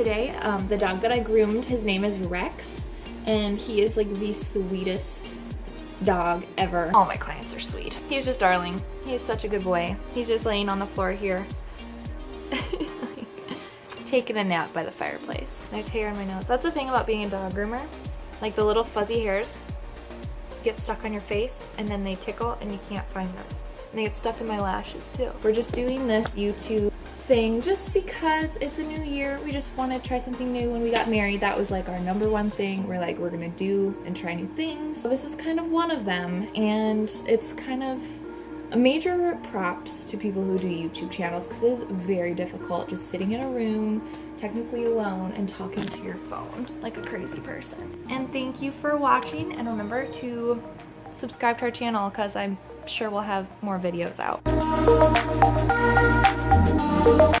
today. The dog that I groomed, his name is Rex, and he is like the sweetest dog ever. All my clients are sweet. He's just darling. He's such a good boy. He's just laying on the floor here. Taking a nap by the fireplace. There's hair on my nose. That's the thing about being a dog groomer. Like the little fuzzy hairs get stuck on your face and then they tickle and you can't find them. And they get stuck in my lashes too. We're just doing this YouTube thing just because it's a new year. We just want to try something new. When we got married, that was like our #1 thing. We're like, we're gonna do and try new things. So this is kind of one of them, and it's kind of a major props to people who do YouTube channels because it is very difficult just sitting in a room, technically alone, and talking to your phone like a crazy person. And thank you for watching, and remember to subscribe to our channel because I'm sure we'll have more videos out.